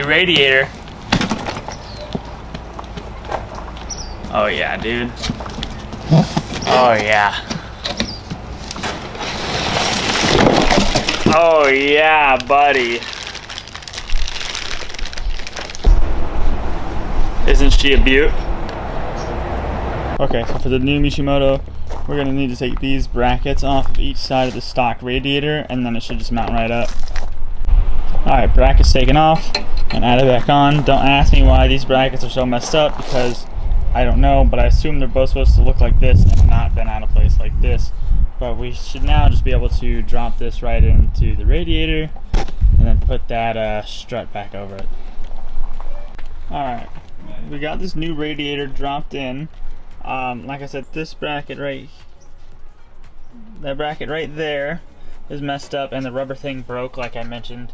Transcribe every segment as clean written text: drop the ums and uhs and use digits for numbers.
radiator. Oh yeah, dude. Oh yeah. Oh yeah, buddy. Isn't she a beaut? Okay, so for the new Mishimoto, we're going to need to take these brackets off of each side of the stock radiator, and then it should just mount right up. Alright, brackets taken off and added back on. Don't ask me why these brackets are so messed up, because I don't know, but I assume they're both supposed to look like this and not been out of place like this. But we should now just be able to drop this right into the radiator and then put that strut back over it. Alright, we got this new radiator dropped in. Like I said, this bracket that bracket right there is messed up, and the rubber thing broke, like I mentioned.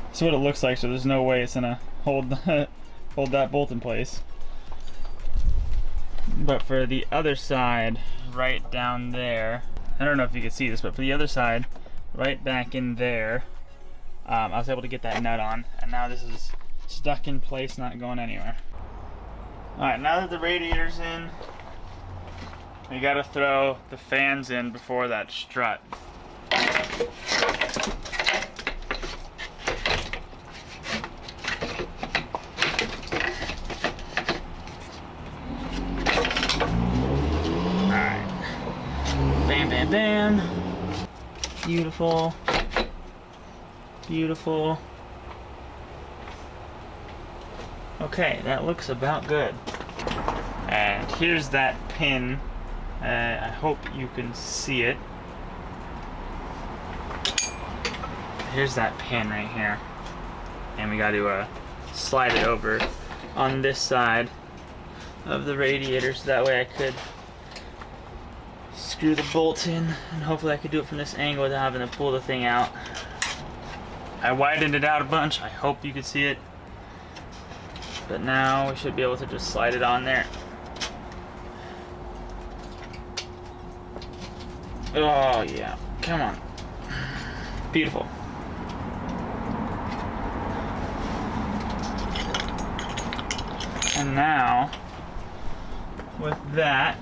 That's what it looks like, so there's no way it's gonna hold that bolt in place. But for the other side, right down there, I don't know if you can see this, but for the other side, right back in there, I was able to get that nut on, and now this is stuck in place, not going anywhere. Alright, now that the radiator's in, we gotta throw the fans in before that strut. Alright. Bam, bam, bam. Beautiful. Beautiful. Okay, that looks about good. And here's that pin. I hope you can see it. Here's that pin right here. And we got to slide it over on this side of the radiator, so that way I could screw the bolts in, and hopefully I could do it from this angle without having to pull the thing out. I widened it out a bunch. I hope you could see it. But now we should be able to just slide it on there. Oh yeah, come on. Beautiful. And now, with that,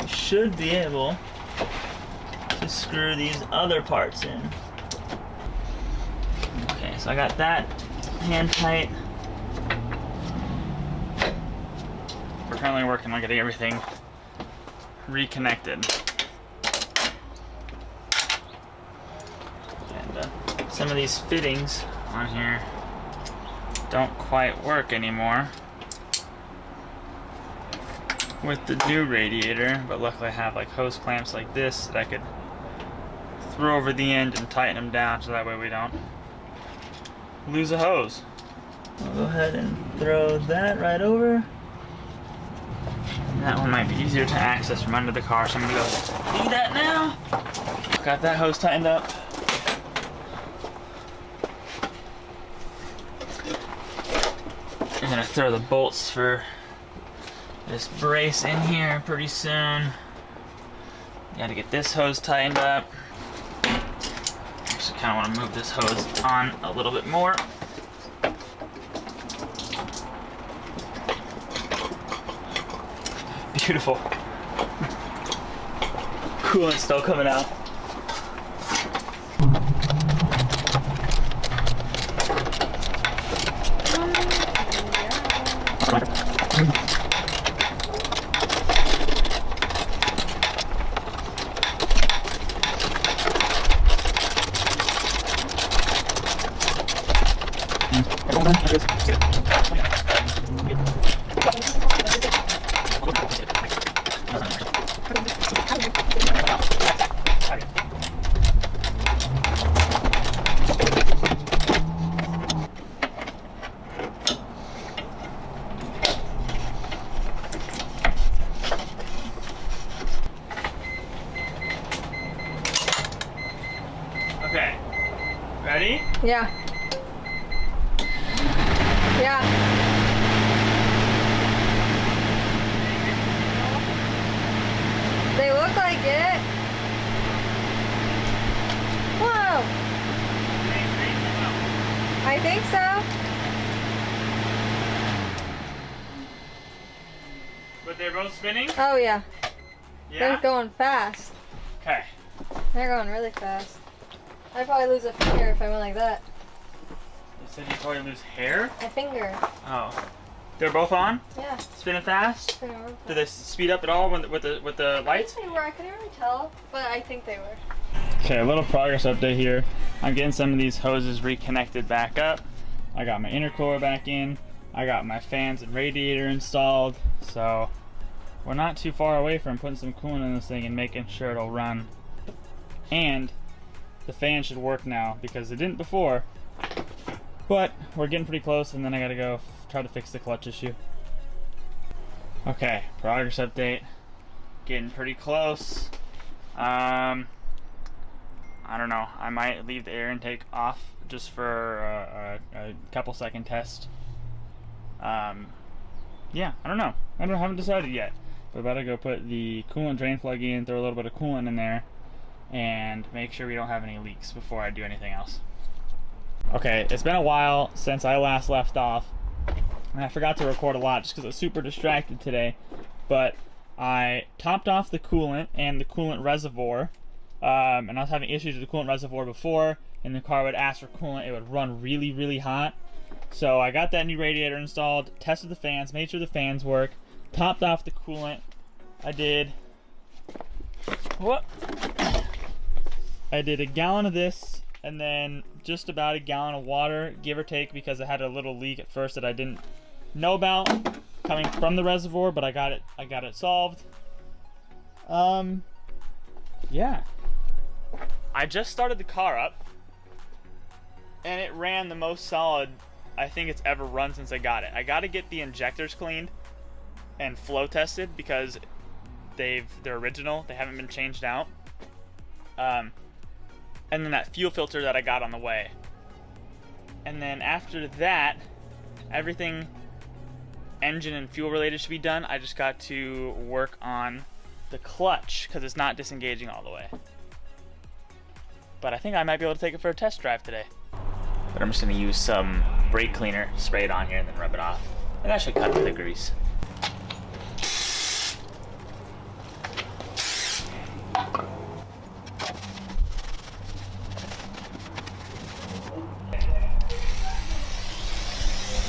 we should be able to screw these other parts in. Okay, so I got that hand tight. We're currently working on getting everything reconnected. And some of these fittings on here don't quite work anymore with the new radiator, but luckily I have like hose clamps like this that I could throw over the end and tighten them down, so that way we don't lose a hose. I'll go ahead and throw that right over. And that one might be easier to access from under the car, so I'm gonna go do that now. Got that hose tightened up. I'm gonna throw the bolts for this brace in here pretty soon. Gotta get this hose tightened up. Just kinda wanna move this hose on a little bit more. Beautiful. Coolant's still coming out. Okay, ready? Yeah. Yeah. They look like it. Whoa. I think so. But they're both spinning? Oh yeah. Yeah? They're going fast. Okay. They're going really fast. I'd probably lose a finger if I went like that. You said you'd probably lose hair? A finger. Oh. They're both on? Yeah. Spinning fast? Spinning real fast. Did they speed up at all with the lights? They were. I couldn't really tell, but I think they were. Okay, a little progress update here. I'm getting some of these hoses reconnected back up. I got my intercooler back in. I got my fans and radiator installed. So we're not too far away from putting some coolant in this thing and making sure it'll run. And the fan should work now because it didn't before. But we're getting pretty close, and then I gotta go try to fix the clutch issue. Okay, progress update. Getting pretty close. I don't know. I might leave the air intake off just for a couple second test. Yeah, I don't know. I haven't decided yet. But about to go put the coolant drain plug in, throw a little bit of coolant in there, and make sure we don't have any leaks before I do anything else. Okay, it's been a while since I last left off, and I forgot to record a lot just because I was super distracted today. But I topped off the coolant and the coolant reservoir, and I was having issues with the coolant reservoir before, and the car would ask for coolant. It would run really, really hot. So I got that new radiator installed, tested the fans, made sure the fans work, topped off the coolant. I did a gallon of this, and then just about a gallon of water, give or take, because I had a little leak at first that I didn't know about coming from the reservoir, but I got it solved. Yeah. I just started the car up, and it ran the most solid I think it's ever run since I got it. I got to get the injectors cleaned and flow tested because they're original. They haven't been changed out. And then that fuel filter that I got on the way. And then after that, everything engine and fuel related should be done. I just got to work on the clutch because it's not disengaging all the way. But I think I might be able to take it for a test drive today. But I'm just going to use some brake cleaner, spray it on here, and then rub it off. And that should cut through the grease.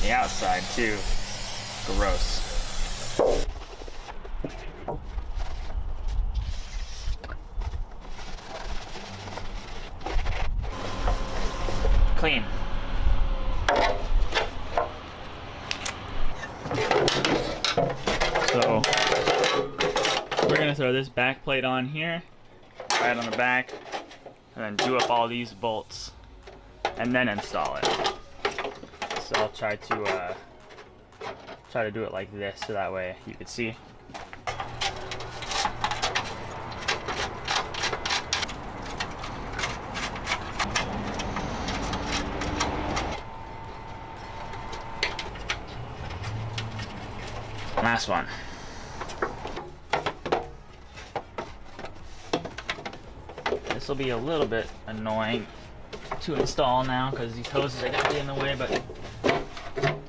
The outside too, gross. Clean. So we're gonna throw this back plate on here, right on the back, and then do up all these bolts, and then install it. So I'll try to do it like this, so that way you can see. Last one. This will be a little bit annoying to install now because these hoses are gonna be in the way, but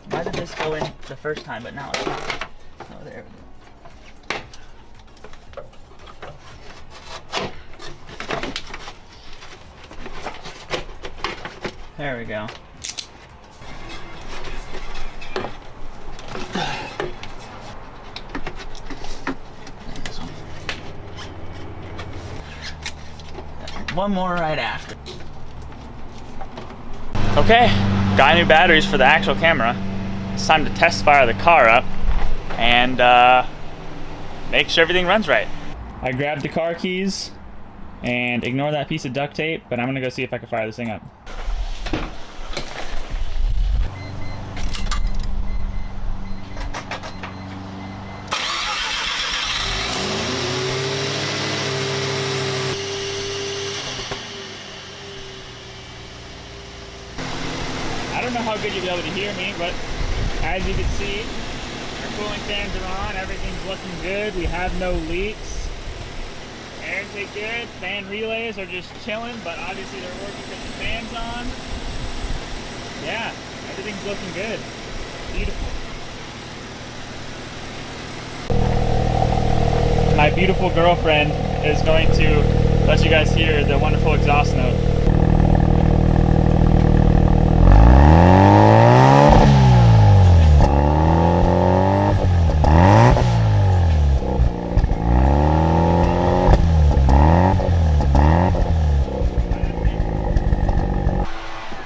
why did this go in the first time but now it's not? Oh, there we go. There we go. One more right after. Okay, got new batteries for the actual camera. It's time to test fire the car up and make sure everything runs right. I grabbed the car keys and ignore that piece of duct tape, but I'm gonna go see if I can fire this thing up. I don't know how good you'll be able to hear me, but as you can see, our cooling fans are on, everything's looking good, we have no leaks. Air intake good, fan relays are just chilling, but obviously they're working with the fans on. Yeah, everything's looking good. Beautiful. my beautiful girlfriend is going to let you guys hear the wonderful exhaust note.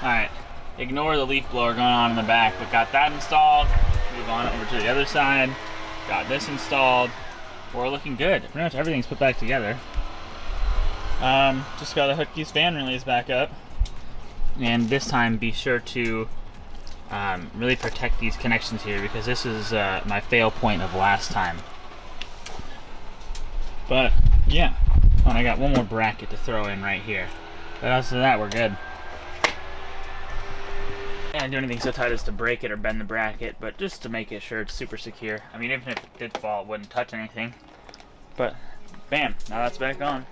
Alright, ignore the leaf blower going on in the back, but got that installed. Move on over to the other side. Got this installed. We're looking good. Pretty much everything's put back together. Just gotta hook these fan relays back up. And this time be sure to really protect these connections here, because this is my fail point of last time. But yeah, and I got one more bracket to throw in right here. But other than that, we're good. I didn't do anything so tight as to break it or bend the bracket, but just to make it sure it's super secure. I mean, even if it did fall, it wouldn't touch anything. But bam, now that's back on.